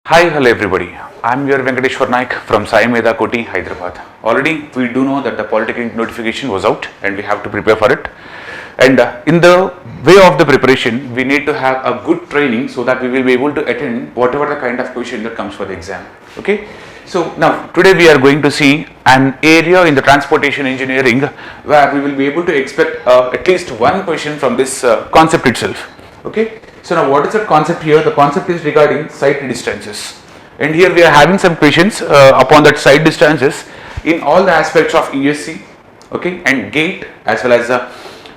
Hi, hello everybody. I'm your Venkateshwar Naik from SAIMEDHA, Koti, Hyderabad. Already we do know that the Polytechnic notification was out and we have to prepare for it. And in the way of the preparation, we need to have a good training so that we will be able to attend whatever the kind of question that comes for the exam. Okay. So now today we are going to see an area in the transportation engineering where we will be able to expect at least one question from this concept itself. Okay. So now what is the concept here? The concept is regarding sight distances, and here we are having some questions upon that sight distances in all the aspects of ESC, okay, and GATE as well as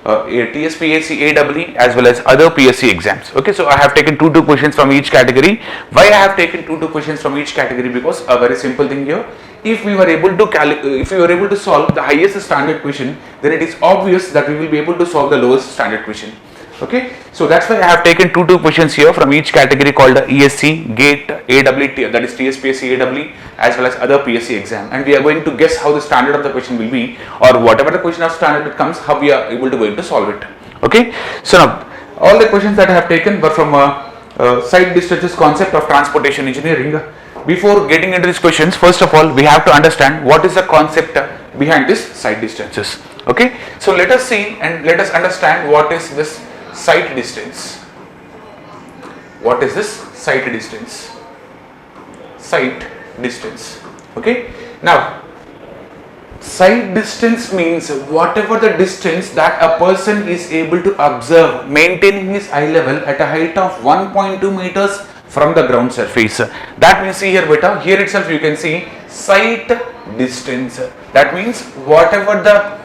TSPAC, AEE as well as other PSC exams. Okay, so I have taken two questions from each category. Why I have taken two questions from each category? Because a very simple thing here. If we were able to solve the highest standard question, then it is obvious that we will be able to solve the lowest standard question. Okay, so that's why I have taken two questions here from each category called ESC, GATE, AEE, that is TSPSC, AEE as well as other PSC exam, and we are going to guess how the standard of the question will be, or whatever the question of standard it comes, how we are able to going to solve it. Okay, so now all the questions that I have taken were from sight distances concept of transportation engineering. Before getting into these questions, first of all we have to understand what is the concept behind this sight distances. Okay, so let us see and let us understand what is this sight distance. What is this sight distance? Sight distance. Okay. Now, sight distance means whatever the distance that a person is able to observe maintaining his eye level at a height of 1.2 meters from the ground surface. That means, see here beta, here itself you can see sight distance. That means whatever the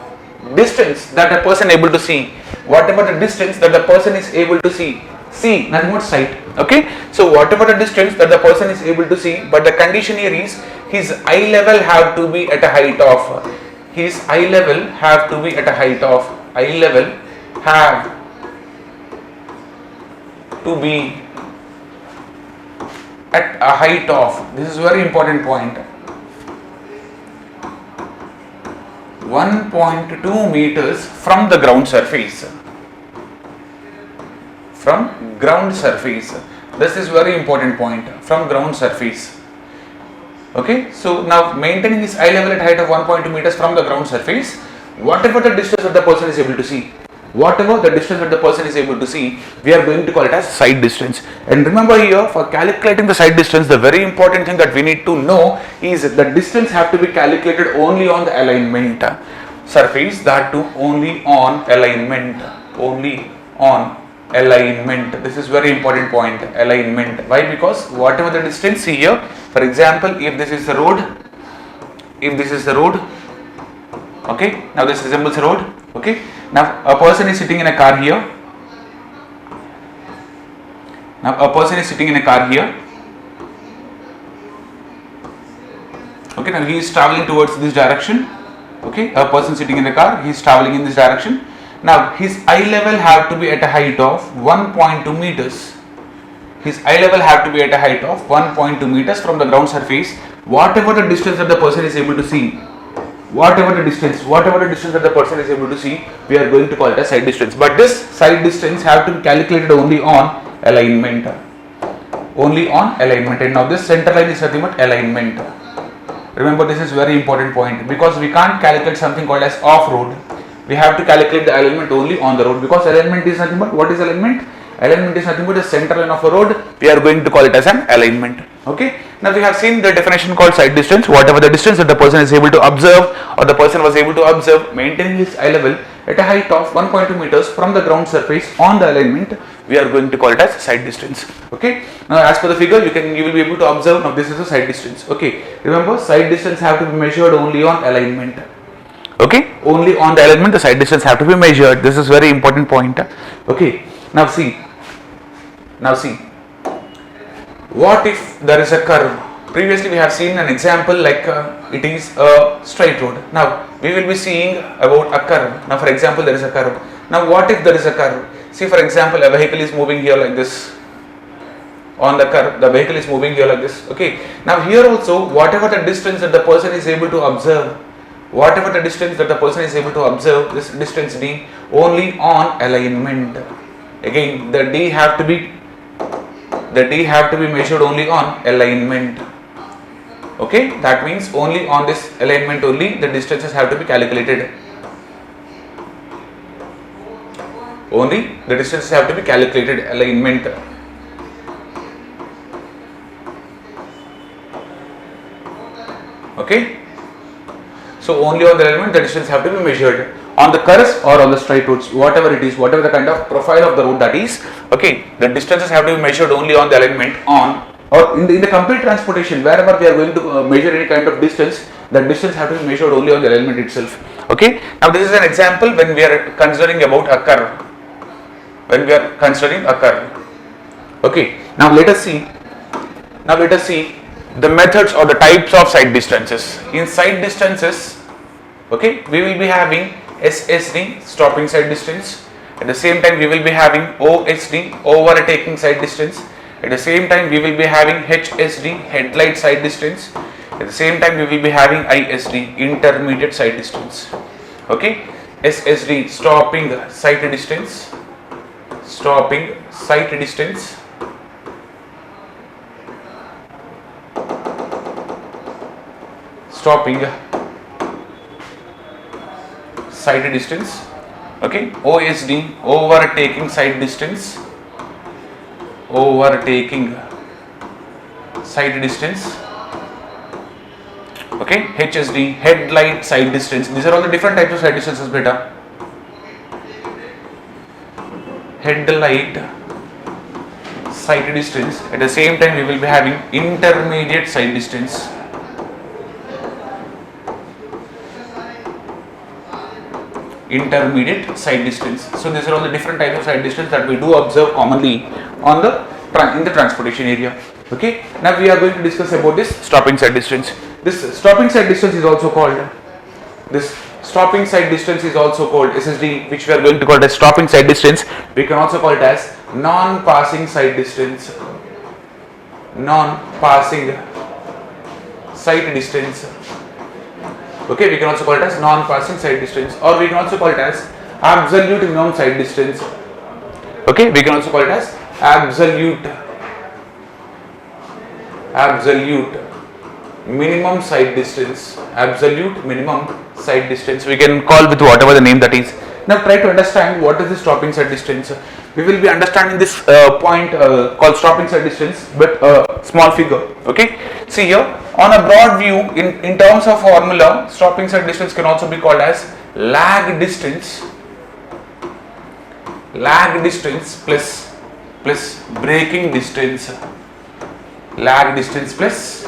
distance that a person able to see, whatever the distance that the person is able to see nothing but sight. Okay, so whatever the distance that the person is able to see, but the condition here is his eye level have to be at a height of this is very important point, 1.2 meters from the ground surface. From ground surface. This is very important point, from ground surface. Okay, so now maintaining his eye level at height of 1.2 meters from the ground surface, whatever the distance that the person is able to see. Whatever the distance that the person is able to see, we are going to call it as sight distance. And remember here, for calculating the sight distance, the very important thing that we need to know is the distance have to be calculated only on the alignment surface, that too only on alignment, This is very important point, alignment. Why? Because whatever the distance here, for example, if this is the road, okay, now this resembles a road. Okay, now a person is sitting in a car here. Okay, now he is traveling towards this direction. Okay, a person sitting in the car, he is traveling in this direction. Now his eye level have to be at a height of 1.2 meters. His eye level have to be at a height of 1.2 meters from the ground surface. Whatever the distance that the person is able to see, whatever the distance that the person is able to see, we are going to call it as sight distance. But this sight distance have to be calculated only on alignment. And now this center line is nothing but alignment. Remember, this is very important point, because we can't calculate something called as off road. We have to calculate the alignment only on the road, because alignment is nothing but, what is alignment? Alignment is nothing but the center line of a road. We are going to call it as an alignment. Okay. Now we have seen the definition called sight distance. Whatever the distance that the person is able to observe, or the person was able to observe maintaining his eye level at a height of 1.2 meters from the ground surface on the alignment, we are going to call it as sight distance. Okay. Now as per the figure, you will be able to observe. Now this is a sight distance. Okay. Remember, sight distance have to be measured only on alignment. Okay. Only on the alignment the sight distance have to be measured. This is very important point. Okay. Now see. What if there is a curve? Previously we have seen an example like it is a straight road. Now we will be seeing about a curve. Now for example, there is a curve. Now what if there is a curve? See, for example, a vehicle is moving here like this. On the curve, the vehicle is moving here like this. Okay. Now here also, whatever the distance that the person is able to observe, this distance D, only on alignment. Again, the D have to be the D have to be measured only on alignment. Okay, that means only on this alignment only the distances have to be calculated. Only the distances have to be calculated, alignment. Okay, so only on the alignment the distance have to be measured. On the curves or on the straight roads, whatever it is, whatever the kind of profile of the road that is, okay, the distances have to be measured only on the alignment on, or in the complete transportation, wherever we are going to measure any kind of distance, the distance have to be measured only on the alignment itself. Okay, now this is an example when we are considering about a curve. When we are considering a curve. Okay, now let us see the methods or the types of side distances. In side distances, okay, we will be having SSD, stopping side distance. At the same time we will be having OSD, overtaking side distance. At the same time we will be having HSD, headlight side distance. At the same time we will be having ISD, intermediate side distance. Okay, SSD, stopping sight distance, stopping sight distance. Stopping sight distance. Okay, OSD, overtaking sight distance, overtaking sight distance. Okay, HSD, headlight sight distance. These are all the different types of sight distances, beta. Headlight sight distance. At the same time we will be having intermediate sight distance. Intermediate sight distance. So these are all the different types of sight distance that we do observe commonly on the in the transportation area. Okay, now we are going to discuss about this stopping sight distance. This stopping sight distance is also called SSD, which we are going to call it as stopping sight distance. We can also call it as non-passing sight distance. Non-passing sight distance. Okay, we can also call it as non-passing sight distance, or we can also call it as absolute minimum sight distance. Okay, we can also call it as absolute minimum sight distance. Absolute minimum sight distance. We can call with whatever the name that is. Now try to understand what is the stopping sight distance. We will be understanding this point called stopping sight distance with a small figure. Okay, see here on a broad view, in terms of formula, stopping sight distance can also be called as lag distance plus braking distance. Lag distance plus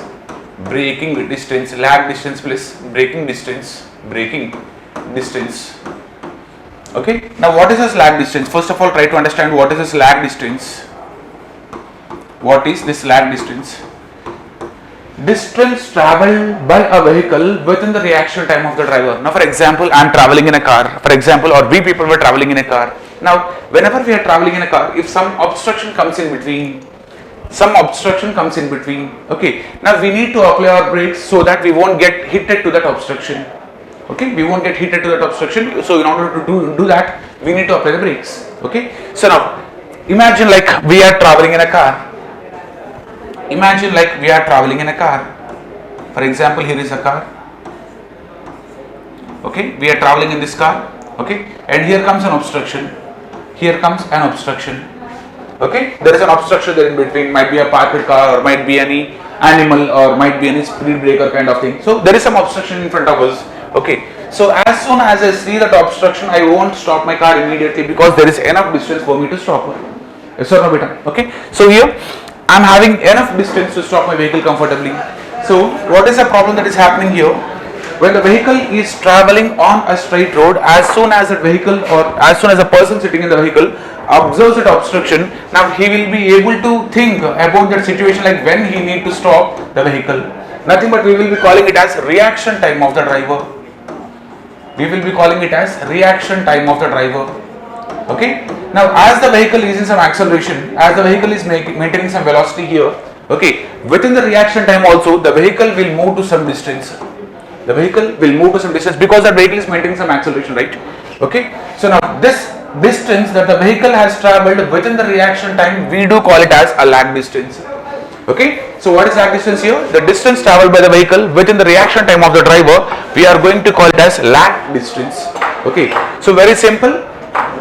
braking distance. Lag distance plus braking distance. Okay, now what is this lag distance? First of all, try to understand what is this lag distance. What is this lag distance? Distance traveled by a vehicle within the reaction time of the driver. Now for example, I am traveling in a car, for example, or we people were traveling in a car. Now whenever we are traveling in a car, if some obstruction comes in between, okay, now we need to apply our brakes so that we won't get hit to that obstruction. Okay, we won't get hit to that obstruction. So in order to do that, we need to apply the brakes. Okay, so now imagine like we are traveling in a car. For example, here is a car. Okay, we are traveling in this car. Okay, and here comes an obstruction. Okay, there is an obstruction there in between. Might be a parked car, or might be any animal, or might be any speed breaker kind of thing. So there is some obstruction in front of us. Okay, so as soon as I see that obstruction, I won't stop my car immediately because there is enough distance for me to stop. Yes or no, beta? Okay, so here I am having enough distance to stop my vehicle comfortably. So what is the problem that is happening here? When the vehicle is traveling on a straight road, as soon as a vehicle, or as soon as a person sitting in the vehicle observes that obstruction, now he will be able to think about that situation, like when he need to stop the vehicle. Nothing but we will be calling it as reaction time of the driver. Okay, now as the vehicle is in some acceleration, as the vehicle is maintaining some velocity here, okay, within the reaction time also the vehicle will move to some distance. Because the vehicle is maintaining some acceleration, right? Okay, so now this distance that the vehicle has travelled within the reaction time, we do call it as a lag distance. Okay, so what is lag distance here? The distance travelled by the vehicle within the reaction time of the driver, we are going to call it as lag distance. Okay, so very simple,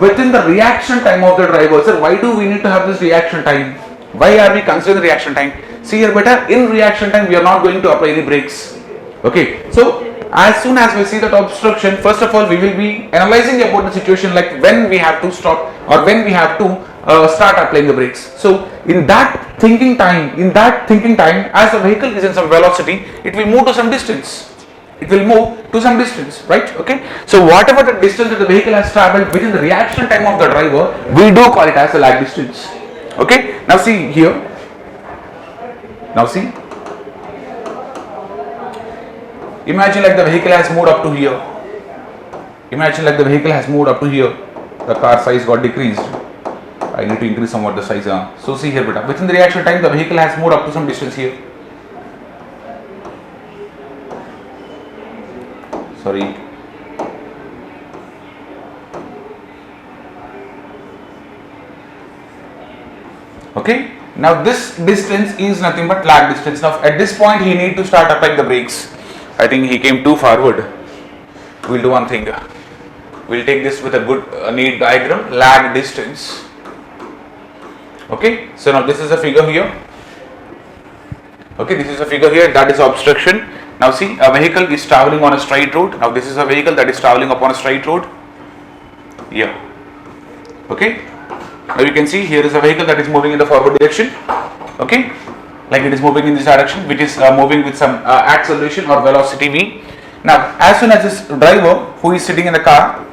within the reaction time of the driver. Sir, why do we need to have this reaction time? Why are we considering the reaction time? See here better, in reaction time we are not going to apply any brakes. Okay, so as soon as we see that obstruction, first of all we will be analyzing about the situation, like when we have to stop or when we have to start applying the brakes. So in that thinking time, as the vehicle is in some velocity, it will move to some distance. Right? Okay. So whatever the distance that the vehicle has travelled within the reaction time of the driver, we do call it as a lag distance. Okay. Now see here. Now see. Imagine like the vehicle has moved up to here. The car size got decreased. I need to increase somewhat the size. So see here, beta. Within the reaction time, the vehicle has moved up to some distance here. Sorry. Okay. Now this distance is nothing but lag distance. Now at this point, he need to start applying the brakes. I think he came too forward. We'll do one thing. We'll take this with a good neat diagram. Lag distance. Okay, so now this is a figure here. Okay, this is a figure here, that is obstruction. Now see, a vehicle is traveling on a straight road. Now this is a vehicle that is traveling upon a straight road. Yeah. Okay. Now you can see here is a vehicle that is moving in the forward direction. Okay. Like it is moving in this direction, which is moving with some acceleration or velocity v. Now as soon as this driver who is sitting in the car,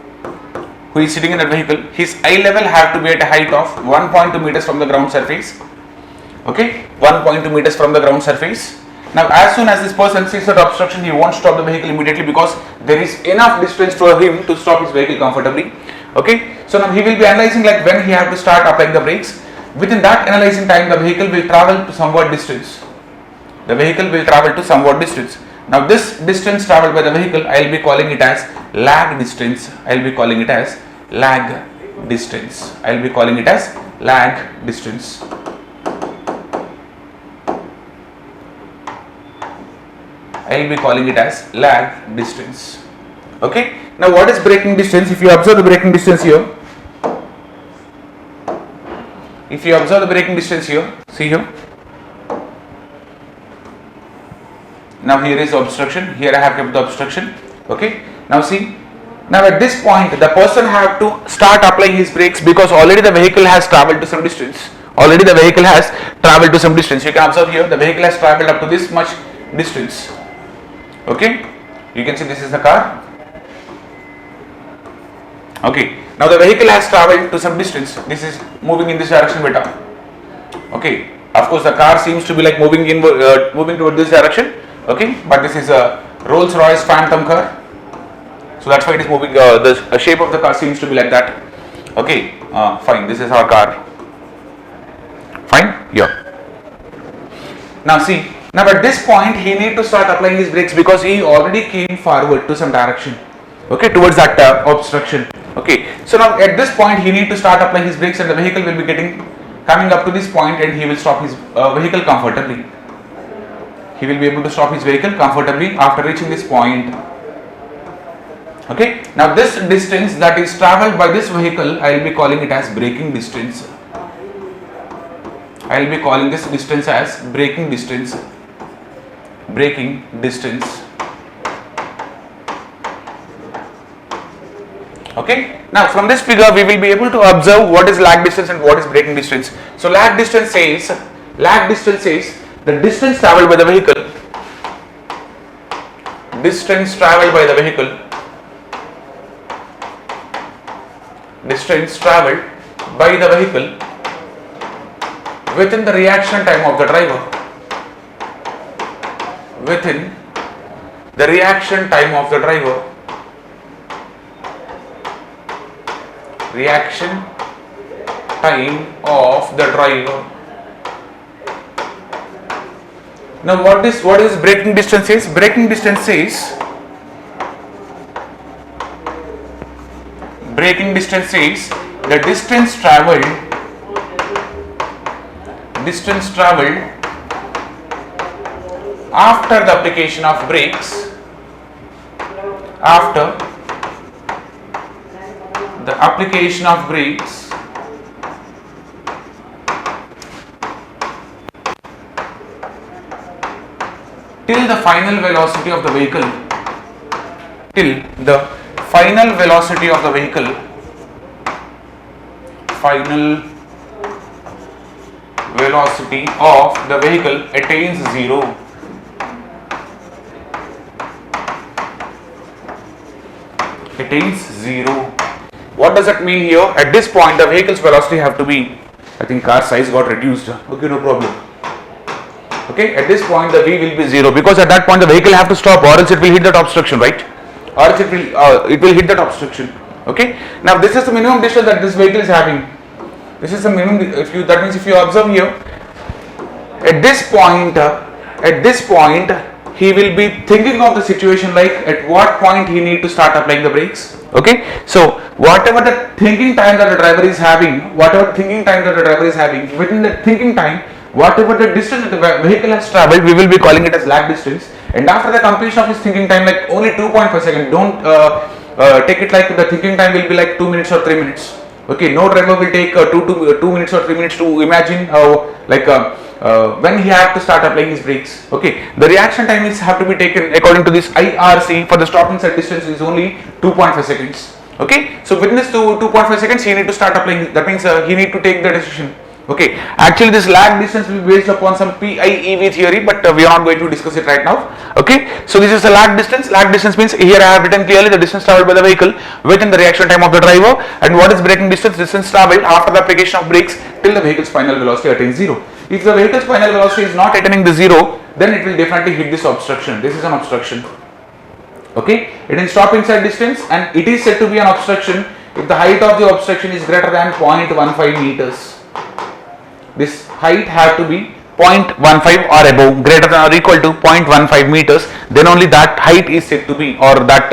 who is sitting in the vehicle, his eye level have to be at a height of 1.2 meters from the ground surface. Okay, 1.2 meters from the ground surface. Now as soon as this person sees that obstruction, he won't stop the vehicle immediately because there is enough distance for him to stop his vehicle comfortably. Okay, so now he will be analyzing like when he have to start applying the brakes. Within that analyzing time, the vehicle will travel to somewhat distance. Now this distance traveled by the vehicle, I will be calling it as lag distance. Okay. Now what is braking distance? If you observe the braking distance here, see here. Now here is obstruction. Here I have kept the obstruction. Okay. Now see. Now at this point, the person have to start applying his brakes because already the vehicle has travelled to some distance. You can observe here the vehicle has travelled up to this much distance. Okay. You can see this is the car. Okay. Now the vehicle has travelled to some distance. This is moving in this direction, beta. Okay. Of course, the car seems to be like moving toward this direction. Okay. But this is a Rolls-Royce Phantom car. So that's why it is moving. The shape of the car seems to be like that. Okay. Fine. This is our car. Fine. Yeah. Now see. Now at this point, he need to start applying his brakes because he already came forward to some direction. Okay. Towards that obstruction. Okay. So now at this point, he need to start applying his brakes and the vehicle will be coming up to this point and he will stop his vehicle comfortably. He will be able to stop his vehicle comfortably after reaching this point. Okay. Now this distance that is travelled by this vehicle, I will be calling it as braking distance. I will be calling this distance as braking distance. Okay. Now from this figure we will be able to observe what is lag distance and what is braking distance. So lag distance says the distance travelled by the vehicle within the reaction time of the driver. Reaction time of the driver. Now what is braking distance is? Braking distance says the distance traveled after the application of brakes, till the final velocity of the vehicle, attains zero. What does that mean here? At this point the vehicle's velocity have to be, I think car size got reduced. Okay, no problem. Okay, at this point the V will be zero, because at that point the vehicle have to stop, or else it will hit that obstruction, right? Or else it will hit that obstruction. Okay. Now this is the minimum distance that this vehicle is having. This is the minimum. That means if you observe here, at this point, he will be thinking of the situation like at what point he need to start applying the brakes. Okay. So whatever the thinking time that the driver is having, within that thinking time, whatever the distance that the vehicle has travelled, we will be calling it as lag distance. And after the completion of his thinking time, like only 2.5 seconds, don't take it like the thinking time will be like 2 minutes or 3 minutes. Okay, no driver will take 2 minutes or 3 minutes to imagine when he have to start applying his brakes. Okay, the reaction time is have to be taken according to this IRC for the stop and set distance is only 2.5 seconds. Okay, so within this 2.5 seconds he need to start applying. That means he need to take the decision. Okay, actually this lag distance will be based upon some PIEV theory, but we are not going to discuss it right now. Okay, so this is the lag distance. Lag distance means here I have written clearly the distance travelled by the vehicle within the reaction time of the driver, and what is braking distance? Distance travelled after the application of brakes till the vehicle's final velocity attains zero. If the vehicle's final velocity is not attaining the zero, then it will definitely hit this obstruction. This is an obstruction. Okay, it is stop inside distance, and it is said to be an obstruction if the height of the obstruction is greater than 0.15 meters. This height have to be 0.15 or above, greater than or equal to 0.15 meters, then only that height is said to be, or that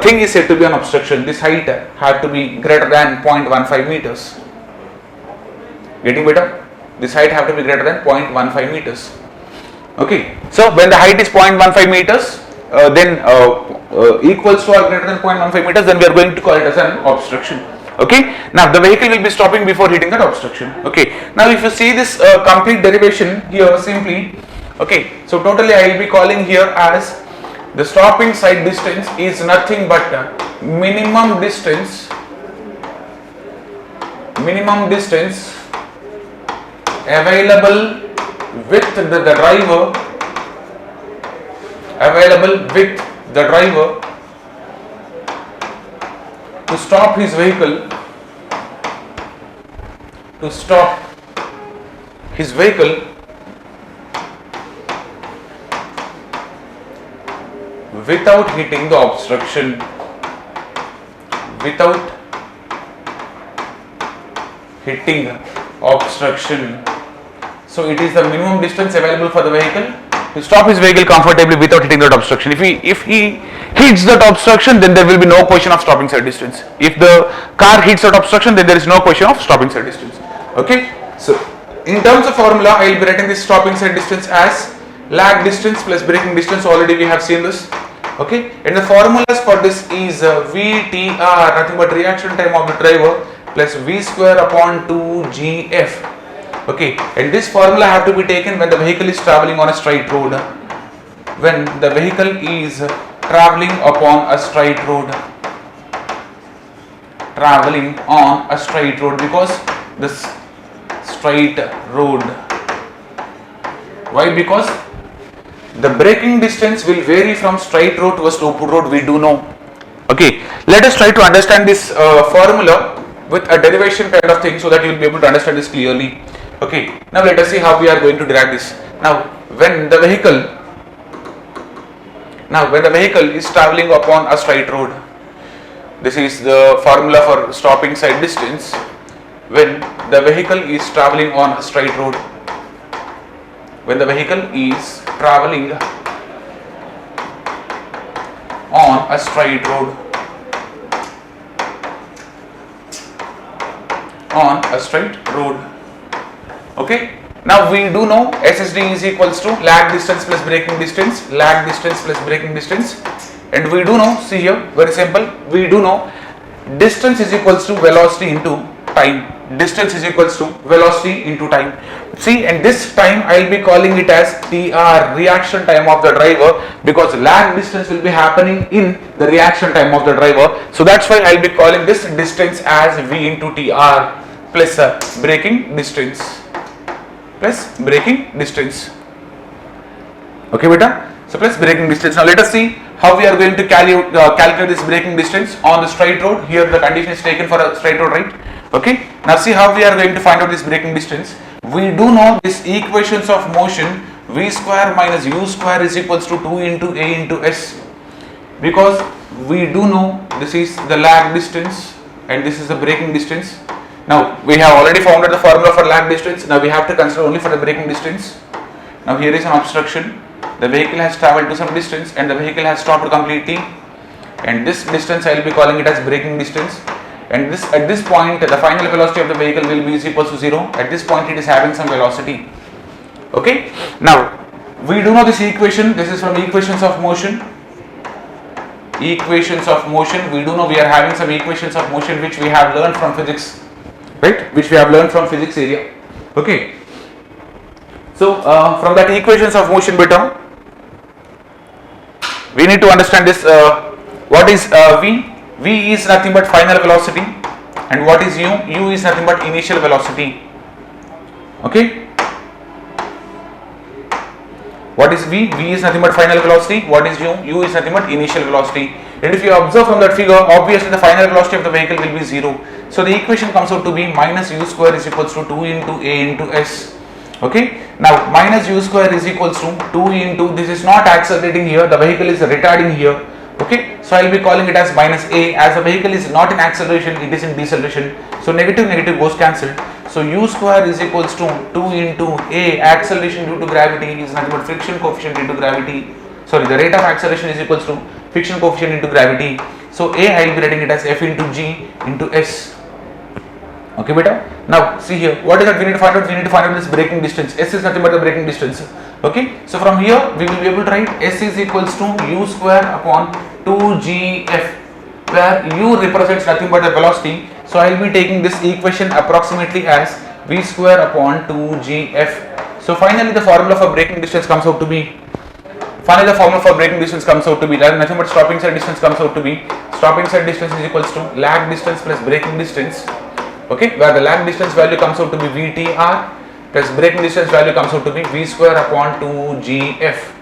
thing is said to be an obstruction. This height have to be greater than 0.15 meters. Getting better? This height have to be greater than 0.15 meters. Okay, so when the height is 0.15 meters, then equals to or greater than 0.15 meters, then we are going to call it as an obstruction. Okay, now the vehicle will be stopping before hitting that obstruction. Okay, now if you see this complete derivation here simply, okay, so totally I will be calling here as the stopping side distance is nothing but minimum distance available with the driver to stop his vehicle without hitting the obstruction, So it is the minimum distance available for the vehicle to stop his vehicle comfortably without hitting that obstruction. If he hits that obstruction, then there will be no question of stopping side distance. If the car hits that obstruction, then there is no question of stopping side distance. Okay, so in terms of formula, I will be writing this stopping side distance as lag distance plus braking distance. Already we have seen this. Okay, and the formulas for this is VTR, nothing but reaction time of the driver, plus V square upon 2GF. Okay, and this formula have to be taken when the vehicle is traveling on a straight road. When the vehicle is traveling upon a straight road, because this straight road. Why? Because the braking distance will vary from straight road to a sloped road, we do know. Okay, let us try to understand this formula with a derivation kind of thing so that you will be able to understand this clearly. Okay, now let us see how we are going to derive this. Now when the vehicle is traveling upon a straight road, this is the formula for stopping side distance. When the vehicle is traveling on a straight road, on a straight road. Okay. Now we do know SSD is equals to lag distance plus braking distance, lag distance plus braking distance, and we do know, see here, very simple, we do know distance is equals to velocity into time. Distance is equals to velocity into time. See, and this time I will be calling it as TR, reaction time of the driver, because lag distance will be happening in the reaction time of the driver. So that's why I will be calling this distance as V into TR plus braking distance. Plus braking distance. Okay, beta. So plus braking distance. Now let us see how we are going to calculate this braking distance on the straight road. Here the condition is taken for a straight road, right? Okay. Now see how we are going to find out this braking distance. We do know this equations of motion V square minus U square is equals to 2 into A into S, because we do know this is the lag distance and this is the braking distance. Now we have already found out the formula for lag distance. Now we have to consider only for the braking distance. Now here is an obstruction. The vehicle has travelled to some distance and the vehicle has stopped completely, and this distance I will be calling it as braking distance. And this, at this point, the final velocity of the vehicle will be equal to 0. At this point it is having some velocity. Okay. Now we do know this equation. This is from equations of motion. Equations of motion. We do know we are having some equations of motion which we have learned from physics. Right, which we have learned from physics area. Okay. So from that equations of motion beta, we need to understand this. What is V? V is nothing but final velocity, and what is U? U is nothing but initial velocity. Okay. What is V? V is nothing but final velocity. What is U? U is nothing but initial velocity. And if you observe from that figure, obviously the final velocity of the vehicle will be 0. So the equation comes out to be minus U square is equals to 2 into A into S. Okay. Now minus U square is equals to 2 into, this is not accelerating here, the vehicle is retarding here. Okay. So I will be calling it as minus A, as the vehicle is not in acceleration, it is in deceleration. So negative negative goes cancelled. So U square is equals to 2 into A, acceleration due to gravity is nothing but friction coefficient into gravity. Sorry, the rate of acceleration is equals to friction coefficient into gravity. So A I will be writing it as F into G into S. Okay, beta. Now see here, what is that we need to find out? We need to find out this braking distance. S is nothing but the braking distance. Okay. So from here we will be able to write S is equals to U square upon 2GF, where U represents nothing but the velocity. So I will be taking this equation approximately as V square upon 2GF. So finally the formula for braking distance comes out to be, nothing but stopping side distance comes out to be, stopping side distance is equals to lag distance plus braking distance. Okay, where the lag distance value comes out to be VTR plus braking distance value comes out to be V square upon 2GF.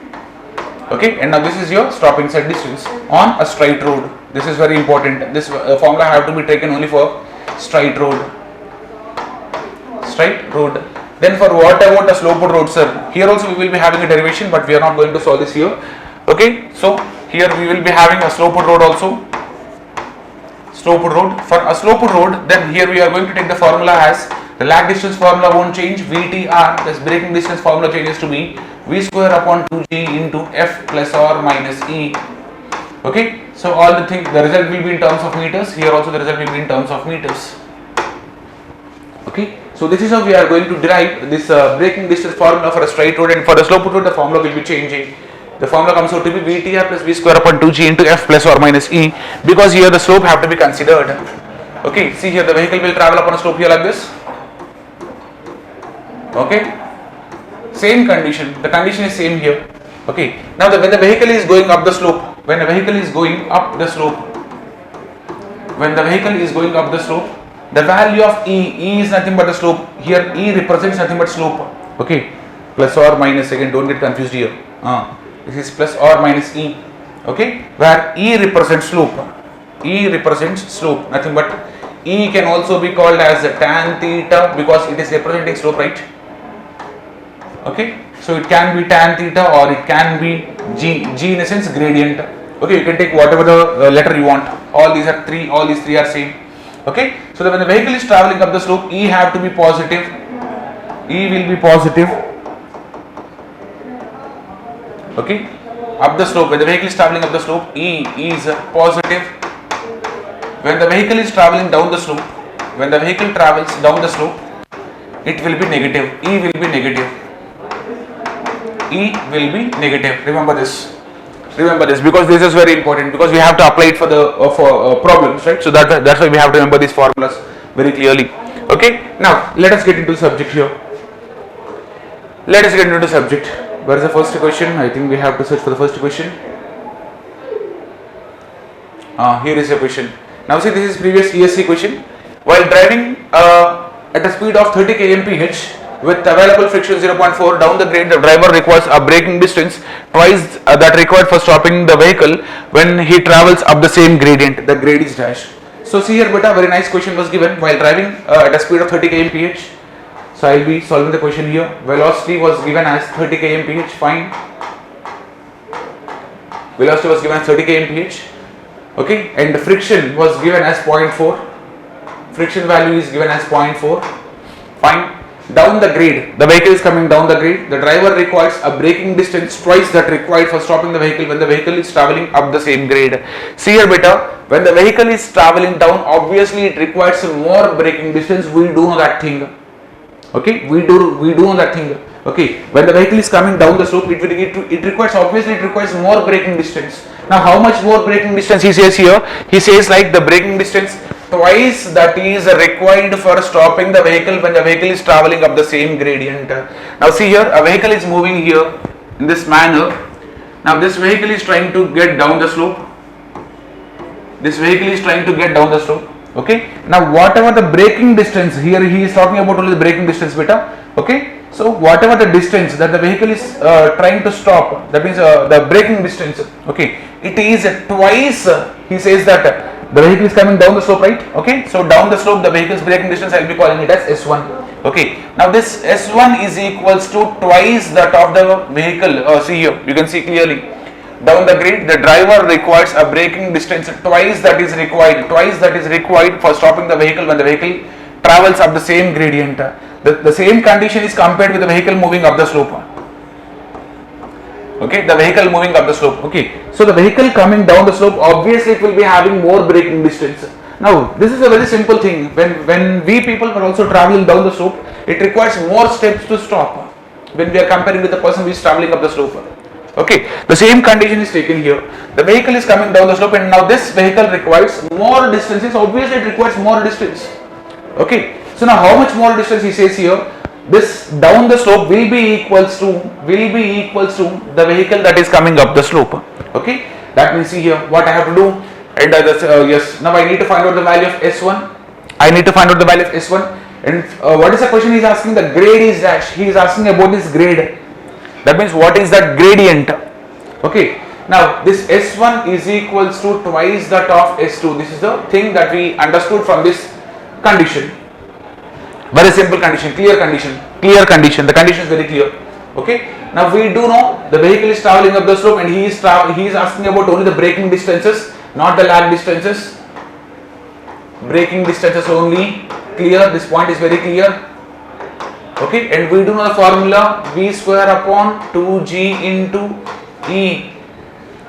Okay, and now this is your stopping side distance on a straight road. This is very important. This formula have to be taken only for straight road. Straight road. Then for what about a sloped road, sir? Here also we will be having a derivation, but we are not going to solve this here. Okay, so here we will be having a sloped road also. Sloped road. For a sloped road, then here we are going to take the formula as the lag distance formula won't change, VTR plus braking distance formula changes to be V square upon 2G into F plus or minus E. Okay, so all the things, the result will be in terms of meters. Here also the result will be in terms of meters. Okay, so this is how we are going to derive this braking distance formula for a straight road, and for the sloped road the formula will be changing. The formula comes out to be VTR plus V square upon 2G into F plus or minus E, because here the slope have to be considered. Okay, see here the vehicle will travel upon a slope here like this. Okay, same condition, the condition is same here. Okay, now when the vehicle is going up the slope, when the vehicle is going up the slope, the value of E is nothing but the slope. Here E represents nothing but slope. Okay, plus or minus, again don't get confused here. This is plus or minus E. Okay, where E represents slope. E represents slope, nothing but E can also be called as tan theta because it is representing slope, right? Okay, so it can be tan theta or it can be G in a sense gradient. Okay, you can take whatever the letter you want. All these three are same. Okay, so when the vehicle is traveling up the slope, E have to be positive. E will be positive. Okay, up the slope, when the vehicle is traveling up the slope, E is positive. When the vehicle is traveling down the slope, when the vehicle travels down the slope, it will be negative. E will be negative. E will be negative. Remember this. Remember this, because this is very important, because we have to apply it for the problems, right? So that's why we have to remember these formulas very clearly. Okay. Now let us get into the subject here. Let us get into the subject. Where is the first question? I think we have to search for the first question. Here is a question. Now see, this is previous ESC question. While driving at a speed of 30 km/h with available friction 0.4 down the grade, the driver requires a braking distance twice that required for stopping the vehicle when he travels up the same gradient. The grade is dash. So see here, beta, very nice question was given while driving at a speed of 30 km/h. So I will be solving the question here. Velocity was given as 30 km/h. Fine. Velocity was given as 30 km/h. Okay, and the friction was given as 0.4. Friction value is given as 0.4. Fine. Down the grade, the vehicle is coming down the grade. The driver requires a braking distance twice that required for stopping the vehicle when the vehicle is traveling up the same grade. See here, beta, when the vehicle is traveling down, obviously it requires more braking distance. We do know that thing. Okay, we do know that thing. Okay, when the vehicle is coming down the slope, it requires more braking distance. Now, how much more braking distance he says here? He says like the braking distance twice that is required for stopping the vehicle when the vehicle is traveling up the same gradient. Now see here, a vehicle is moving here in this manner. Now this vehicle is trying to get down the slope. This vehicle is trying to get down the slope. Okay. Now whatever the braking distance, here he is talking about only the braking distance, beta. Okay. So whatever the distance that the vehicle is trying to stop, that means the braking distance. Okay. It is twice. He says that the vehicle is coming down the slope, right? Okay, so down the slope, the vehicle's braking distance, I will be calling it as S1. Okay, now this S1 is equals to twice that of the vehicle. See here, you can see clearly. Down the grade, the driver requires a braking distance twice that is required for stopping the vehicle when the vehicle travels up the same gradient. The same condition is compared with the vehicle moving up the slope. Okay, the vehicle moving up the slope. Okay, so the vehicle coming down the slope, obviously it will be having more braking distance. Now this is a very simple thing. When we people are also traveling down the slope, it requires more steps to stop when we are comparing with the person who is traveling up the slope. Okay, the same condition is taken here. The vehicle is coming down the slope, and now this vehicle requires more distances. Obviously it requires more distance. Okay, so now how much more distance he says here? This down the slope will be equals to the vehicle that is coming up the slope. Okay, that means see here what I have to do, and yes, now I need to find out the value of S1. And what is the question he is asking? The grade is dash. He is asking about this grade. That means what is that gradient? Okay, now this S1 is equals to twice that of S2. This is the thing that we understood from this condition. Very simple condition, clear condition. The condition is very clear. Okay. Now we do know the vehicle is traveling up the slope, and he is asking about only the braking distances, not the lag distances. Braking distances only. Clear. This point is very clear. Okay. And we do know the formula V square upon 2G into E.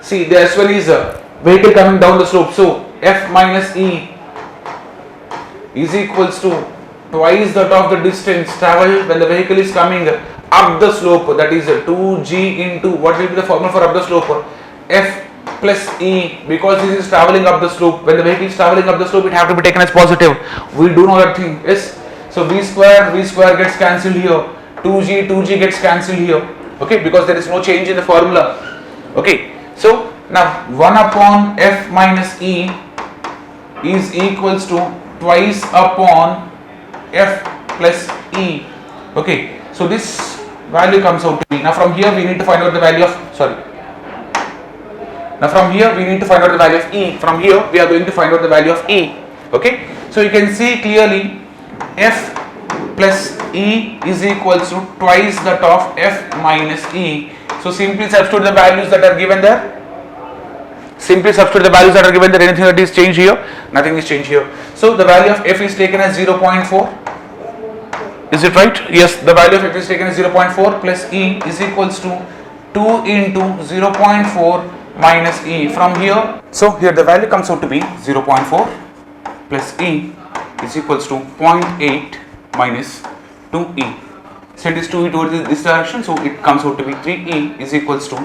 See, the S1 is a vehicle coming down the slope. So F minus E is equals to twice that of the distance traveled when the vehicle is coming up the slope, that is 2G into, what will be the formula for up the slope? F plus E, because this is traveling up the slope. When the vehicle is traveling up the slope, it have to be taken as positive. We do know that thing. Yes. So V square gets cancelled here. 2G gets cancelled here. Okay, because there is no change in the formula. Okay. So now 1 upon F minus E is equals to twice upon F plus E. Okay, so this value comes out to be. Now from here we need to find out the value of, E. From here we are going to find out the value of E. Okay, so you can see clearly F plus E is equals to twice that of F minus E. So simply substitute the values that are given there. Anything that is changed here? Nothing is changed here. So the value of F is taken as 0.4. Is it right? Yes, the value of F is taken as 0.4 plus E is equals to 2 into 0.4 minus E. From here, so here the value comes out to be 0.4 plus E is equals to 0.8 minus 2e. Send this 2e towards this direction, so it comes out to be 3e is equals to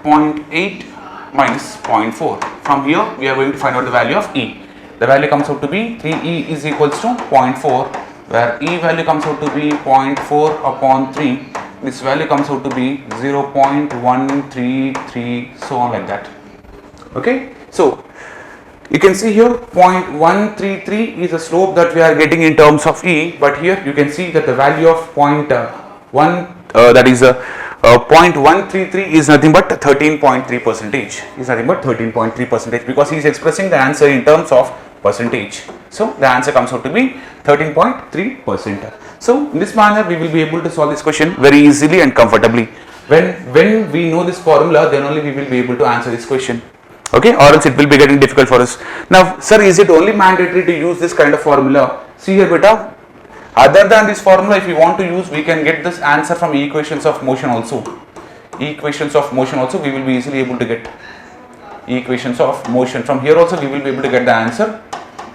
0.8 minus 0.4. From here we are going to find out the value of e. The value comes out to be 3e is equals to 0.4, where e value comes out to be 0.4 upon 3. This value comes out to be 0.133, so on like that. Okay, so you can see here 0.133 is the slope that we are getting in terms of e, but here you can see that the value of 0.133 is nothing but 13.3 percentage. Is nothing but 13.3 percentage, because he is expressing the answer in terms of percentage. So the answer comes out to be 13.3%. So in this manner we will be able to solve this question very easily and comfortably. When we know this formula, then only we will be able to answer this question. Okay, or else it will be getting difficult for us. Now, sir, is it only mandatory to use this kind of formula? See here, beta. Other than this formula, if we want to use, we can get this answer from equations of motion also. Equations of motion also, we will be easily able to get equations of motion. From here also, we will be able to get the answer,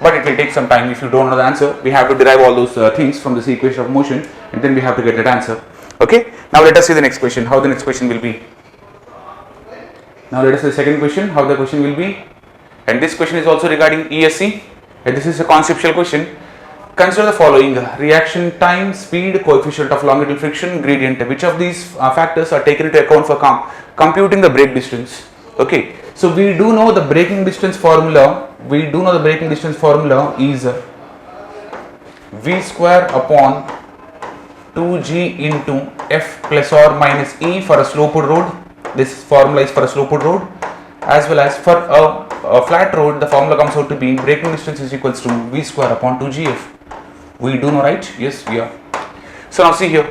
but it will take some time. If you don't know the answer, we have to derive all those things from this equation of motion, and then we have to get that answer. Okay. Now let us see the next question. How the next question will be? Now let us see the second question, how the question will be. And this question is also regarding ESC, and this is a conceptual question. Consider the following: reaction time, speed, coefficient of longitudinal friction, gradient. Which of these factors are taken into account for computing the break distance? Okay, so we do know the braking distance formula. We do know the braking distance formula is V square upon 2G into F plus or minus E for a sloped road. This formula is for a sloped road, as well as for a flat road. The formula comes out to be braking distance is equals to V square upon 2GF. We do know, right? Yes, yeah. So now see here,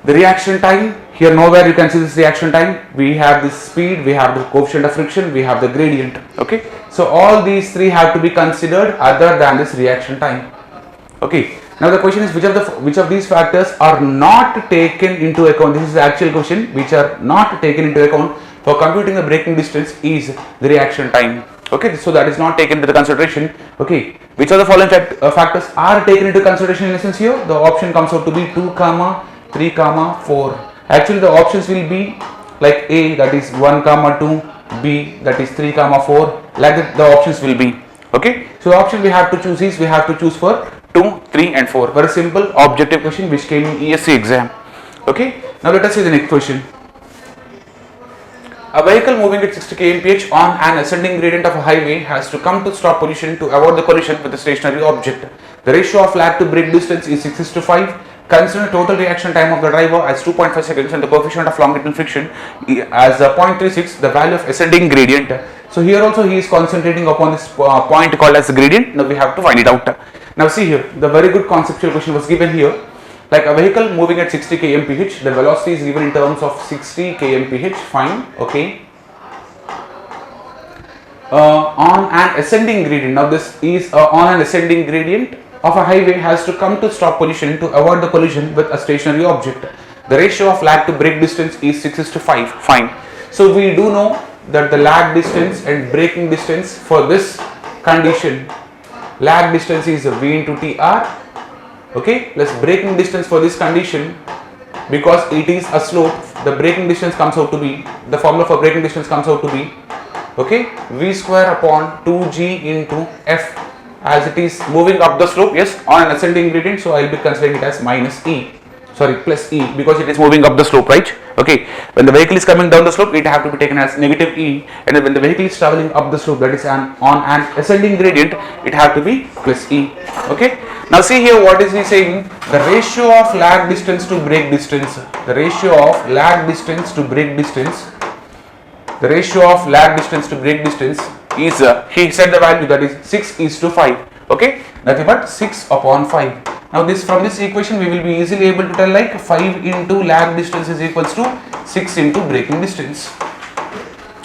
the reaction time. Here nowhere you can see this reaction time. We have this speed, we have the coefficient of friction, we have the gradient. Okay, so all these three have to be considered other than this reaction time. Okay. Now the question is, which of these factors are not taken into account? This is the actual question. Which are not taken into account for computing the braking distance is the reaction time. Okay, so that is not taken into consideration. Okay, which of the following factors are taken into consideration in essence here? The option comes out to be 2, 3, 4. Actually, the options will be like A, that is 1, 2, B, that is 3, 4. Like that, the options will be. Okay, so the option we have to choose is, we have to choose for 2, 3 and 4. Very simple objective question which came in ESC exam. Okay, now let us see the next question. A vehicle moving at 60 km/h on an ascending gradient of a highway has to come to stop position to avoid the collision with a stationary object. The ratio of lag to brake distance is 6:5. Consider the total reaction time of the driver as 2.5 seconds and the coefficient of longitudinal friction as 0.36, the value of ascending gradient. So here also he is concentrating upon this point called as the gradient. Now we have to find it out. Now see here, the very good conceptual question was given here. Like a vehicle moving at 60 km/h, the velocity is given in terms of 60 km/h, fine, okay. On an ascending gradient, now this is on an ascending gradient of a highway has to come to stop position to avoid the collision with a stationary object. The ratio of lag to brake distance is 6:5, fine. So we do know that the lag distance and braking distance for this condition, lag distance is V into TR, okay, plus braking distance for this condition, because it is a slope, the braking distance comes out to be, the formula for braking distance comes out to be, okay, V square upon 2G into F, as it is moving up the slope, yes, on an ascending gradient, so I will be considering it as plus E, because it is moving up the slope, right? Okay, when the vehicle is coming down the slope, it have to be taken as negative E, and when the vehicle is traveling up the slope, that is on an ascending gradient, it have to be plus E. Okay, now see here, what is he saying? The ratio of lag distance to brake distance, the ratio of lag distance to brake distance, the ratio of lag distance to brake distance is, he said the value, that is 6:5, okay, nothing but 6/5. Now this, from this equation we will be easily able to tell, like 5 into lag distance is equals to 6 into braking distance.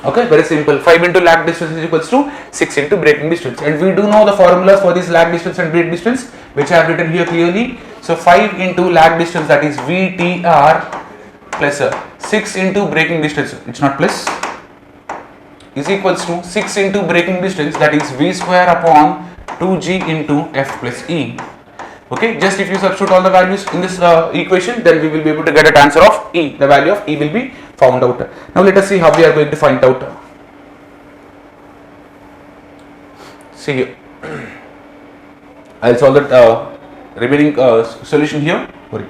Okay, very simple. 5 into lag distance is equals to 6 into braking distance, and we do know the formulas for this lag distance and brake distance, which I have written here clearly. So 5 into lag distance, that is VTR, plus 6 into braking distance, it's not plus, is equals to 6 into braking distance, that is V square upon 2g into f plus e. Okay, just if you substitute all the values in this equation, then we will be able to get an answer of e. The value of e will be found out. Now let us see how we are going to find out. See here, I'll solve the remaining solution here. Sorry.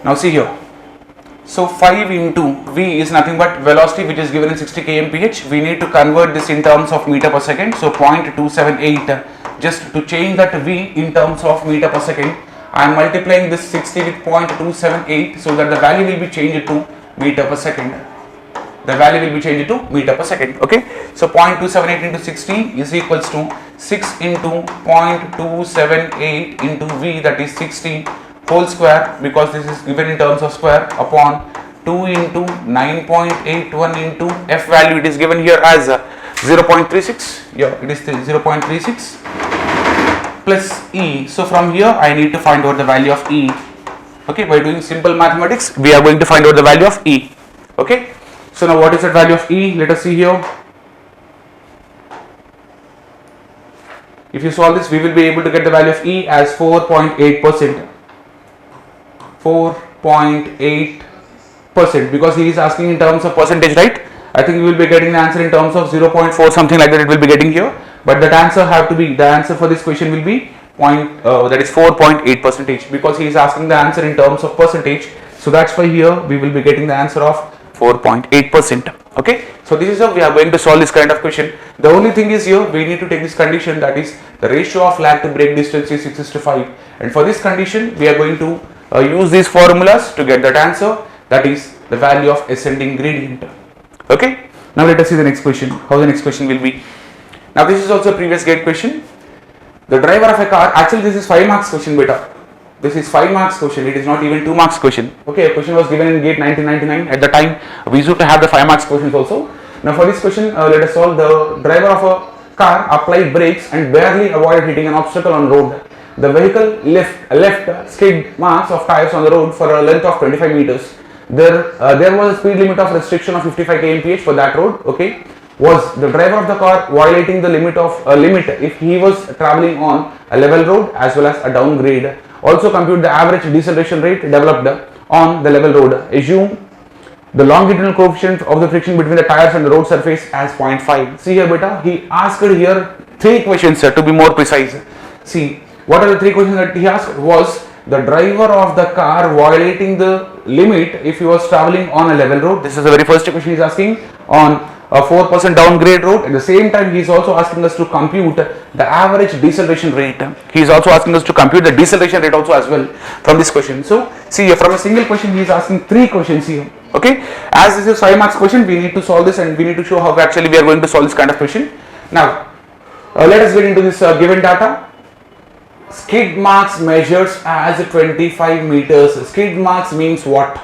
Now see here. So 5 into v is nothing but velocity which is given in 60 kmph. We need to convert this in terms of meter per second. So 0.278. Just to change that v in terms of meter per second, I am multiplying this 60 with 0.278 so that the value will be changed to meter per second. The value will be changed to meter per second. Okay. So 0.278 into 60 is equals to 6 into 0.278 into v, that is 60 whole square, because this is given in terms of square, upon 2 into 9.81 into f value, it is given here as 0.36. Yeah, it is 0.36 plus e. So from here I need to find out the value of e. Okay, by doing simple mathematics we are going to find out the value of e. Okay, so now what is the value of e? Let us see here. If you solve this, we will be able to get the value of e as 4.8%. 4.8%, because he is asking in terms of percentage, right? I think we will be getting the answer in terms of 0.4, something like that it will be getting here, but that answer have to be, the answer for this question will be that is 4.8%, because he is asking the answer in terms of percentage. So that's why here we will be getting the answer of 4.8%. Okay, so this is how we are going to solve this kind of question. The only thing is here we need to take this condition, that is the ratio of lag to break distance is 6:5, and for this condition we are going to use these formulas to get that answer, that is the value of ascending gradient. Okay, now let us see the next question, how the next question will be. Now this is also a previous gate question. The driver of a car, actually this is 5 marks question beta. This is 5 marks question, it is not even 2 marks question. Okay, a question was given in gate 1999. At the time we used to have the 5 marks questions also. Now for this question let us solve. The driver of a car applied brakes and barely avoided hitting an obstacle on road. The vehicle left skid marks of tires on the road for a length of 25 meters. There was a speed limit of restriction of 55 kmph for that road. Okay, was the driver of the car violating the limit if he was traveling on a level road as well as a downgrade? Also compute the average deceleration rate developed on the level road. Assume the longitudinal coefficient of the friction between the tires and the road surface as 0.5. See here beta, he asked here 3 questions to be more precise. See, what are the 3 questions that he asked? Was the driver of the car violating the limit if he was traveling on a level road? This is the very first question he is asking, on a 4% downgrade road. At the same time he is also asking us to compute the average deceleration rate. He is also asking us to compute the deceleration rate also as well from this question. So see, from a single question he is asking 3 questions here. Okay, as this is 5 marks question, we need to solve this and we need to show how actually we are going to solve this kind of question. Now let us get into this given data. Skid marks measures as 25 meters. Skid marks means what?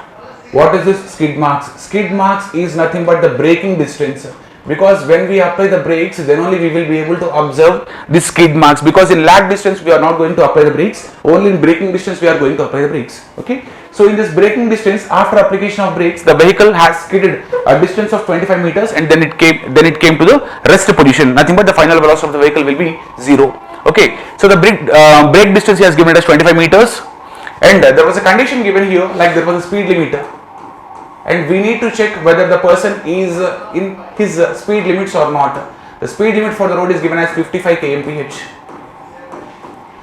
What is this skid marks? Skid marks is nothing but the braking distance, because when we apply the brakes then only we will be able to observe the skid marks, because in lag distance we are not going to apply the brakes, only in braking distance we are going to apply the brakes. Okay, so in this braking distance, after application of brakes, the vehicle has skidded a distance of 25 meters and then it came to the rest position. Nothing but the final velocity of the vehicle will be 0. Okay, so the brake distance he has given it as 25 meters, and there was a condition given here, like there was a speed limiter, and we need to check whether the person is in his speed limits or not. The speed limit for the road is given as 55 kmph.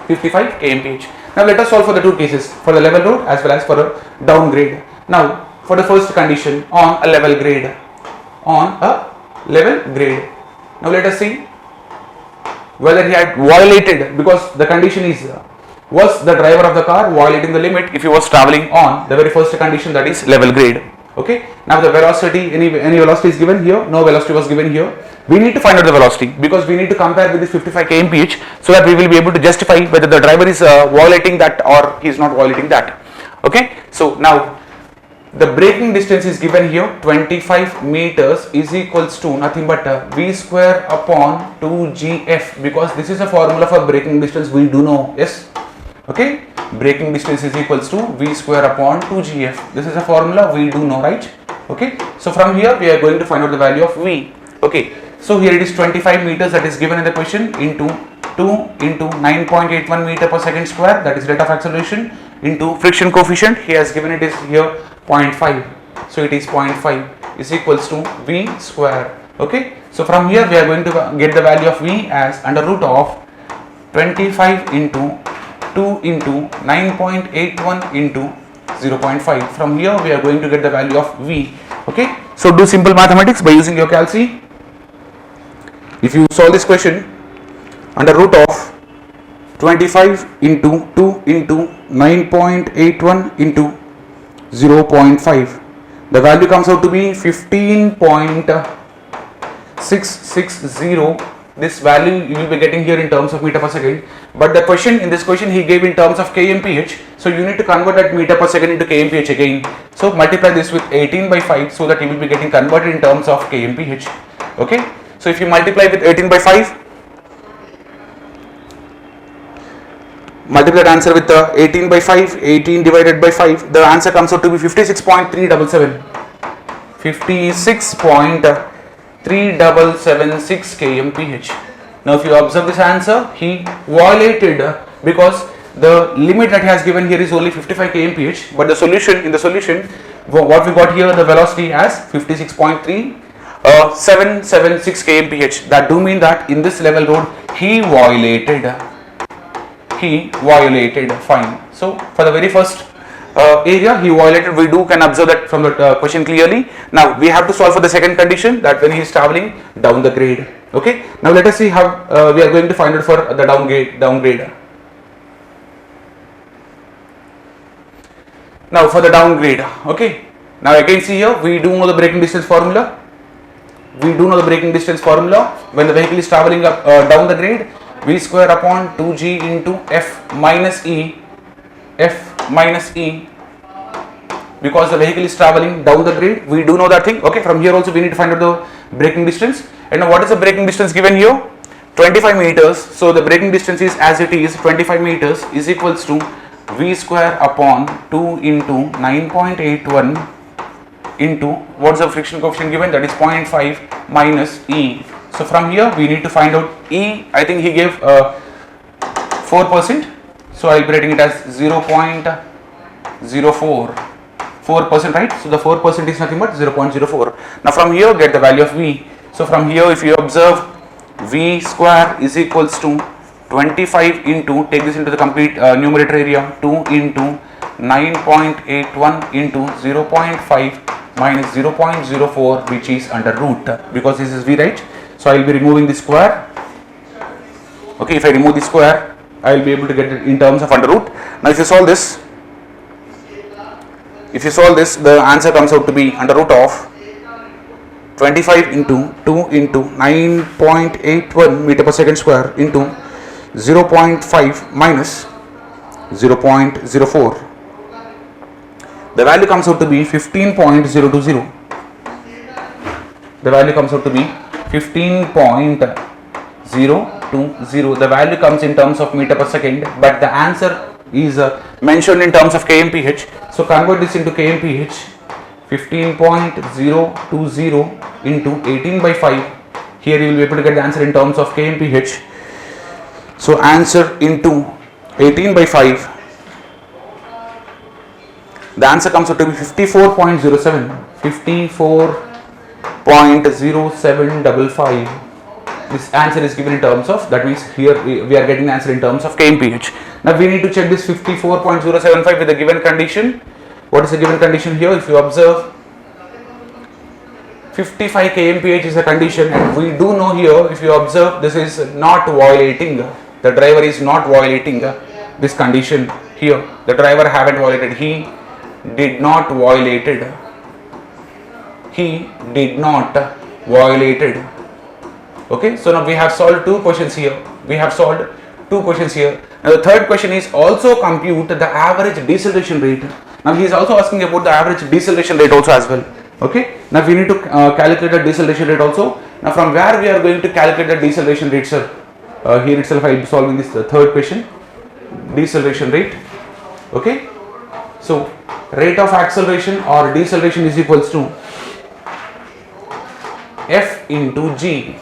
55 kmph. Now let us solve for the 2 cases, for the level road as well as for a downgrade. Now for the first condition, on a level grade. Now let us see whether he had violated, because the condition is was the driver of the car violating the limit if he was traveling on the very first condition, that is level grade. Okay, now the velocity, any velocity is given here, no velocity was given here. We need to find out the velocity, because we need to compare with this 55 kmph so that we will be able to justify whether the driver is violating that or he is not violating that. Okay, so now the braking distance is given here, 25 meters is equals to nothing but v square upon 2gf, because this is a formula for braking distance we do know. Yes, okay, braking distance is equals to v square upon 2gf. This is a formula we do know, right? Okay, so from here we are going to find out the value of v. Okay, So here it is 25 meters that is given in the question into 2 into 9.81 meter per second square, that is rate of acceleration, into friction coefficient. He has given it is here 0.5. So it is 0.5 is equals to V square. Okay. So from here we are going to get the value of V as under root of 25 into 2 into 9.81 into 0.5. From here we are going to get the value of V. Okay. So do simple mathematics by using your calci. If you solve this question, under root of 25 into 2 into 9.81 into 0.5, the value comes out to be 15.660. This value you will be getting here in terms of meter per second, but the question in this question he gave in terms of kmph, so you need to convert that meter per second into kmph again. So multiply this with 18 by 5 so that you will be getting converted in terms of kmph. Okay. So if you multiply with 18 by 5, multiply the answer with 18 by 5, 18 divided by 5, the answer comes out to be 56.377. 56.3776 kmph. Now if you observe this answer, he violated because the limit that he has given here is only 55 kmph, but the solution, in the solution what we got here, the velocity as 56.3776 kmph. That do mean that in this level road he violated. Fine. So for the very first area he violated, we can observe that from the question clearly. Now we have to solve for the second condition, that when he is traveling down the grade. Okay. Now let us see how we are going to find out for the downgrade. Now for the downgrade. Okay. Now again see here, we do know the braking distance formula. When the vehicle is traveling up down the grade, V square upon 2G into F minus E, because the vehicle is traveling down the grade, we do know that thing. Okay, from here also we need to find out the braking distance. And now what is the braking distance given here? 25 meters. So the braking distance is as it is 25 meters is equals to V square upon 2 into 9.81 into what's the friction coefficient given, that is 0.5 minus E. So from here we need to find out E. I think he gave 4%, so I will be writing it as 0.04, 4%, right? So the 4% is nothing but 0.04. Now from here get the value of V. So from here if you observe, V square is equals to 25 into, take this into the complete numerator area, 2 into 9.81 into 0.5 minus 0.04, which is under root, because this is V, right? So I will be removing the square. Okay, if I remove the square, I will be able to get it in terms of under root. Now if you solve this, the answer comes out to be under root of 25 into 2 into 9.81 meter per second square into 0.5 minus 0.04. The value comes out to be 15.020. The value comes out to be 15.020. The value comes in terms of meter per second, but the answer is mentioned in terms of kmph. So convert this into kmph. 15.020 into 18 by 5. Here you will be able to get the answer in terms of kmph. So answer into 18 by 5. The answer comes out to be 54.07. 54.0755. This answer is given in terms of, that means here we are getting the answer in terms of kmph. Now we need to check this 54.075 with the given condition. What is the given condition here? If you observe, 55 kmph is a condition, and we do know here, if you observe, this is not violating, the driver is not violating this condition here. The driver haven't violated, he did not violated. Okay, so now we have solved two questions here. Now the third question is also compute the average deceleration rate. Now he is also asking about the average deceleration rate also as well. Okay, now we need to calculate the deceleration rate also. Now from where we are going to calculate the deceleration rate, sir? Here itself I will be solving this third question. Deceleration rate. Okay, so rate of acceleration or deceleration is equals to F into G.